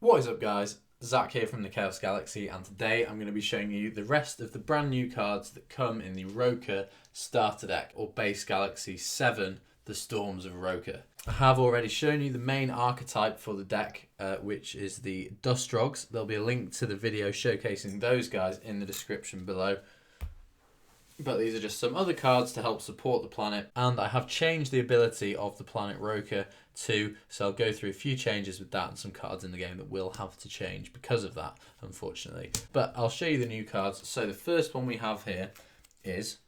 What is up, guys? Zach here from the Chaos Galaxy, and today I'm going to be showing you the rest of the brand new cards that come in the Rokah Starter Deck, or Base Galaxy 7, The Storms of Rokah. I have already shown you the main archetype for the deck, which is the Dustrogs. There'll be a link to the video showcasing those guys in the description below. But these are just some other cards to help support the planet, and I have changed the ability of the planet Rokah too, so I'll go through a few changes with that and some cards in the game that will have to change because of that, unfortunately. But I'll show you the new cards. So the first one we have here is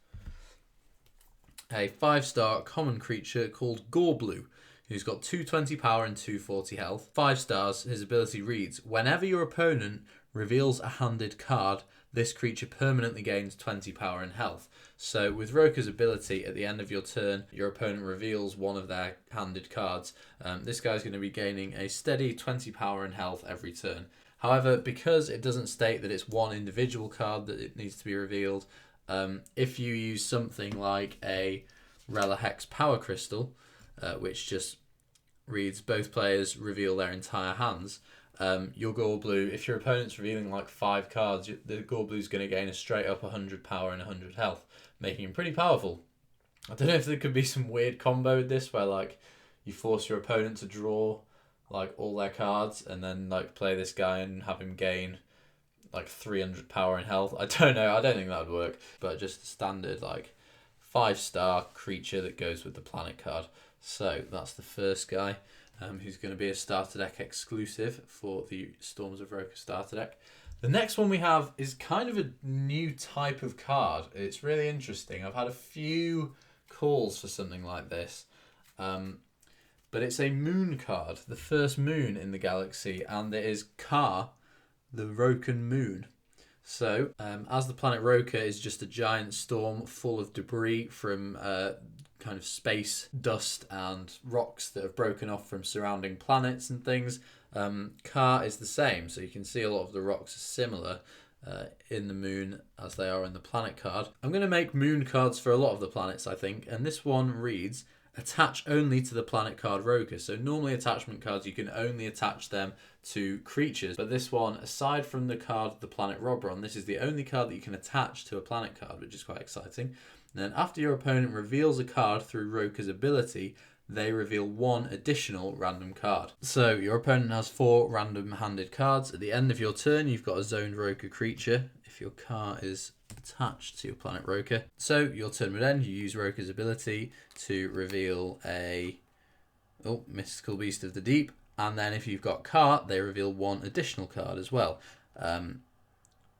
a 5-star common creature called Goreblue, who's got 220 power and 240 health. 5 stars, his ability reads, whenever your opponent reveals a handed card, this creature permanently gains 20 power and health. So with Rokah's ability, at the end of your turn, your opponent reveals one of their handed cards. This guy's going to be gaining a steady 20 power and health every turn. However, because it doesn't state that it's one individual card that it needs to be revealed, if you use something like a Rela Hex Power Crystal, which just reads both players reveal their entire hands, your Goreblue, if your opponent's revealing like 5 cards, the Goreblue's going to gain a straight up 100 power and 100 health, making him pretty powerful. I don't know if there could be some weird combo with this where like you force your opponent to draw like all their cards and then like play this guy and have him gain like 300 power and health. I don't know. I don't think that would work. But just a standard like 5-star creature that goes with the planet card. So that's the first guy. Who's going to be a starter deck exclusive for the Storms of Rokah starter deck. The next one we have is kind of a new type of card. It's really interesting. I've had a few calls for something like this. But it's a moon card, the first moon in the galaxy, and it is Ka, the Rokan moon. So, as the planet Rokah is just a giant storm full of debris from kind of space dust and rocks that have broken off from surrounding planets and things, Ka is the same. So you can see a lot of the rocks are similar in the moon as they are in the planet card. I'm going to make moon cards for a lot of the planets, I think, and this one reads, attach only to the planet card Rokah. So normally attachment cards, you can only attach them to creatures, but this one, aside from the card the planet Robron, this is the only card that you can attach to a planet card, which is quite exciting. And then after your opponent reveals a card through Rokah's ability, they reveal one additional random card. So your opponent has 4 random handed cards. At the end of your turn, you've got a zoned Rokah creature if your card is attached to your planet Rokah. So your turn would end, you use Rokah's ability to reveal a Mystical Beast of the Deep, and then if you've got card, they reveal one additional card as well.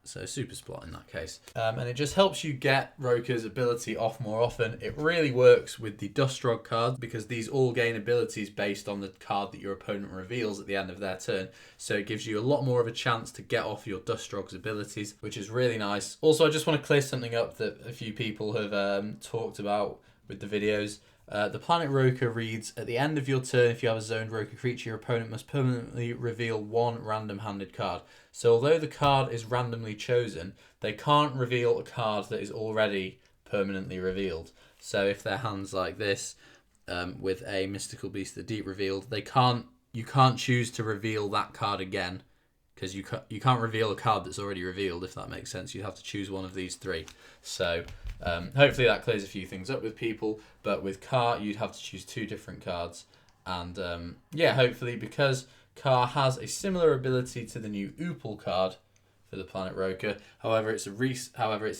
So super spot in that case. And it just helps you get Rokah's ability off more often. It really works with the Dustrog cards because these all gain abilities based on the card that your opponent reveals at the end of their turn. So it gives you a lot more of a chance to get off your Dustrog's abilities, which is really nice. Also, I just want to clear something up that a few people have talked about with the videos. The planet Rokah reads, at the end of your turn, if you have a zoned Rokah creature, your opponent must permanently reveal one random handed card. So although the card is randomly chosen, they can't reveal a card that is already permanently revealed. So if their hand's like this, with a Mystical Beast of the Deep revealed, you can't choose to reveal that card again, because you can't reveal a card that's already revealed, if that makes sense. You have to choose one of these 3. So hopefully that clears a few things up with people, but with Ka, you'd have to choose 2 different cards. And hopefully, because Ka has a similar ability to the new Upal card for the planet Rokah. However, it's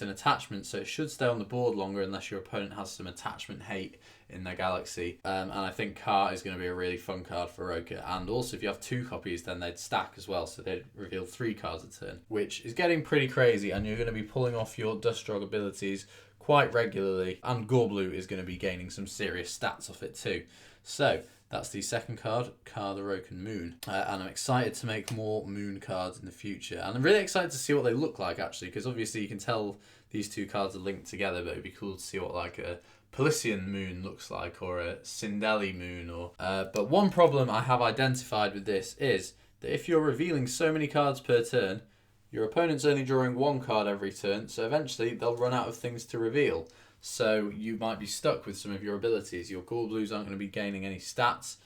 an attachment, so it should stay on the board longer unless your opponent has some attachment hate in their galaxy. And I think Ka is going to be a really fun card for Rokah. And also, if you have 2 copies, then they'd stack as well, so they'd reveal 3 cards a turn, which is getting pretty crazy. And you're going to be pulling off your Dustrog abilities quite regularly, and Goreblue is going to be gaining some serious stats off it too. So that's the second card, Ka the Rokan Moon. And I'm excited to make more moon cards in the future. And I'm really excited to see what they look like, actually, because obviously you can tell these 2 cards are linked together, but it'd be cool to see what like a Pelician moon looks like, or a Sindeli moon. But one problem I have identified with this is that if you're revealing so many cards per turn, your opponent's only drawing 1 card every turn, so eventually they'll run out of things to reveal. So you might be stuck with some of your abilities. Your Goreblues aren't going to be gaining any stats.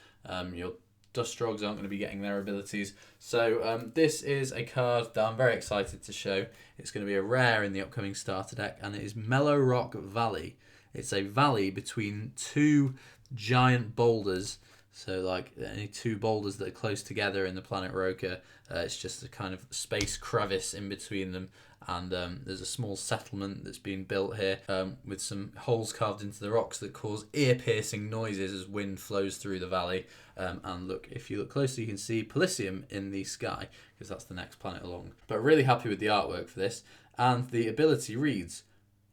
Your Dustrogs aren't going to be getting their abilities. So this is a card that I'm very excited to show. It's going to be a rare in the upcoming starter deck, and it is Mellow Rock Valley. It's a valley between two giant boulders. So like any two boulders that are close together in the planet Rokah. It's just a kind of space crevice in between them. And there's a small settlement that's been built here with some holes carved into the rocks that cause ear-piercing noises as wind flows through the valley. And look, if you look closely, you can see Polysium in the sky, because that's the next planet along. But really happy with the artwork for this. And the ability reads,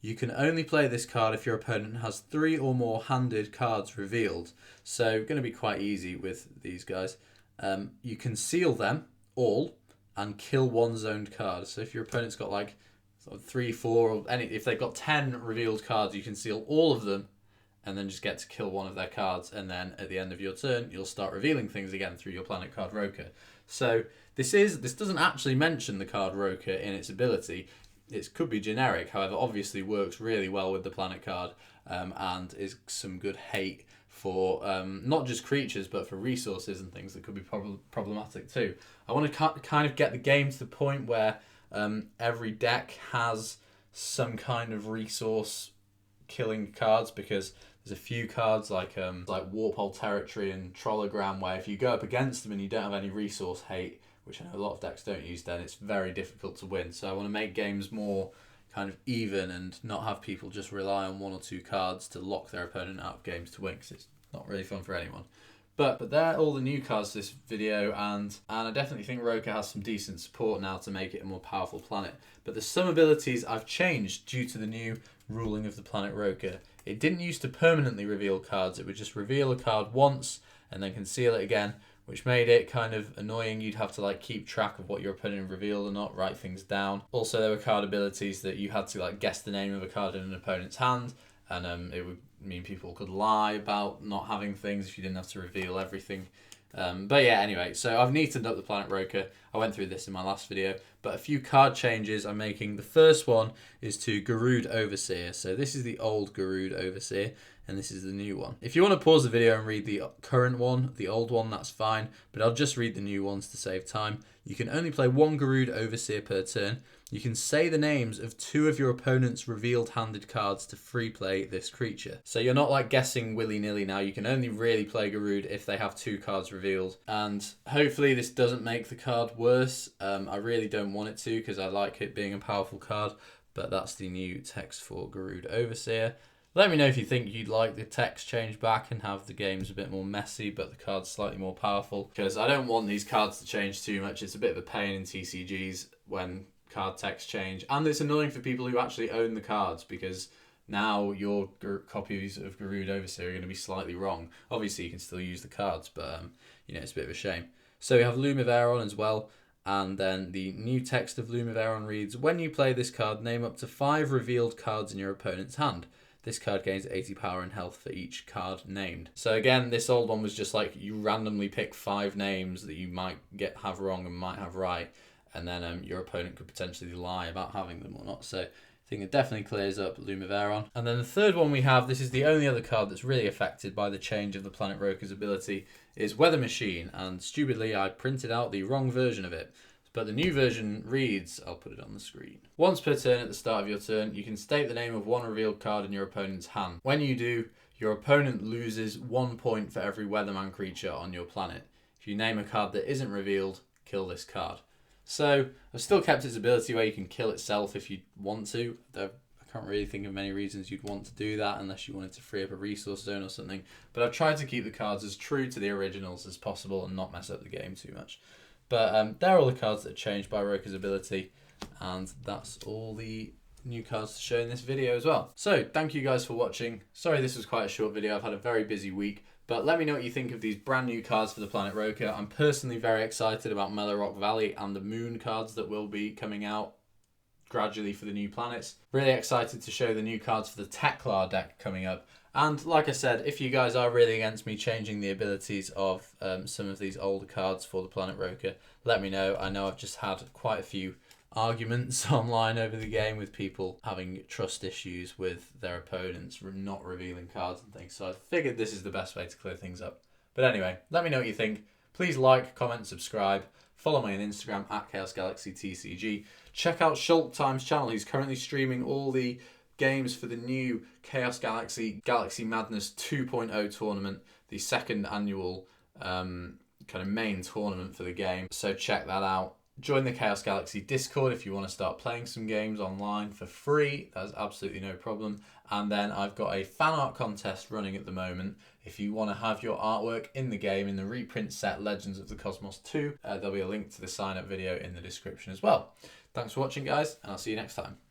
you can only play this card if your opponent has 3 or more handed cards revealed. So going to be quite easy with these guys. You can seal them all and kill one zoned card. So if your opponent's got like sort of 3, 4, or any, if they've got 10 revealed cards, you can seal all of them and then just get to kill one of their cards. And then at the end of your turn, you'll start revealing things again through your planet card Rokah. So this doesn't actually mention the card Rokah in its ability. It could be generic, however, obviously works really well with the planet card and is some good hate for not just creatures, but for resources and things that could be problematic too. I want to kind of get the game to the point where every deck has some kind of resource killing cards, because there's a few cards like Warpole Territory and Trollogram where if you go up against them and you don't have any resource hate, which I know a lot of decks don't use, then it's very difficult to win. So I want to make games more kind of even and not have people just rely on 1 or 2 cards to lock their opponent out of games to win, because it's not really fun for anyone. But they're all the new cards for this video, and I definitely think Rokah has some decent support now to make it a more powerful planet. But there's some abilities I've changed due to the new ruling of the planet Rokah. It didn't used to permanently reveal cards, it would just reveal a card once and then conceal it again, which made it kind of annoying. You'd have to like keep track of what your opponent revealed or not, write things down. Also, there were card abilities that you had to like guess the name of a card in an opponent's hand, and it would mean people could lie about not having things if you didn't have to reveal everything. But yeah, anyway, so I've neatened up the planet Rokah. I went through this in my last video, but a few card changes I'm making. The first one is to Garude Overseer. So this is the old Garude Overseer, and this is the new one. If you want to pause the video and read the current one, the old one, that's fine, but I'll just read the new ones to save time. You can only play 1 Garude Overseer per turn. You can say the names of 2 of your opponent's revealed handed cards to free play this creature. So you're not like guessing willy-nilly now. You can only really play Garude if they have 2 cards revealed. And hopefully this doesn't make the card worse. I really don't want it to, because I like it being a powerful card, but that's the new text for Garude Overseer. Let me know if you think you'd like the text change back and have the games a bit more messy, but the cards slightly more powerful, because I don't want these cards to change too much. It's a bit of a pain in TCGs when card text change, and it's annoying for people who actually own the cards, because now your copies of Garude Overseer are going to be slightly wrong. Obviously you can still use the cards, but it's a bit of a shame. So we have Lumiveron as well, and then the new text of Lumiveron reads, when you play this card, name up to 5 revealed cards in your opponent's hand. This card gains 80 power and health for each card named. So again, this old one was just like you randomly pick 5 names that you might have wrong and might have right, and then your opponent could potentially lie about having them or not. So I think it definitely clears up Lumiveron. And then the third one we have, this is the only other card that's really affected by the change of the planet Rokah's ability, is Weathermachine, and stupidly I printed out the wrong version of it. But the new version reads, I'll put it on the screen. Once per turn at the start of your turn, you can state the name of 1 revealed card in your opponent's hand. When you do, your opponent loses 1 point for every Weatherman creature on your planet. If you name a card that isn't revealed, kill this card. So I've still kept its ability where you can kill itself if you want to. I can't really think of many reasons you'd want to do that unless you wanted to free up a resource zone or something. But I've tried to keep the cards as true to the originals as possible and not mess up the game too much. But they're all the cards that are changed by Rokah's ability, and that's all the new cards to show in this video as well. So thank you guys for watching. Sorry this was quite a short video. I've had a very busy week, but let me know what you think of these brand new cards for the planet Rokah. I'm personally very excited about Mellow Rock Valley and the moon cards that will be coming out gradually for the new planets. Really excited to show the new cards for the Teklar deck coming up. And like I said, if you guys are really against me changing the abilities of some of these older cards for the planet Rokah, let me know. I know I've just had quite a few arguments online over the game with people having trust issues with their opponents not revealing cards and things. So I figured this is the best way to clear things up. But anyway, let me know what you think. Please like, comment, subscribe. Follow me on Instagram at Chaos Galaxy TCG. Check out Shultime's channel. He's currently streaming all the games for the new Chaos Galaxy Madness 2.0 tournament, the second annual kind of main tournament for the game. So check that out. Join the Chaos Galaxy Discord if you want to start playing some games online for free. That's absolutely no problem. And then I've got a fan art contest running at the moment. If you want to have your artwork in the game, in the reprint set Legends of the Cosmos 2, there'll be a link to the sign up video in the description as well. Thanks for watching, guys, and I'll see you next time.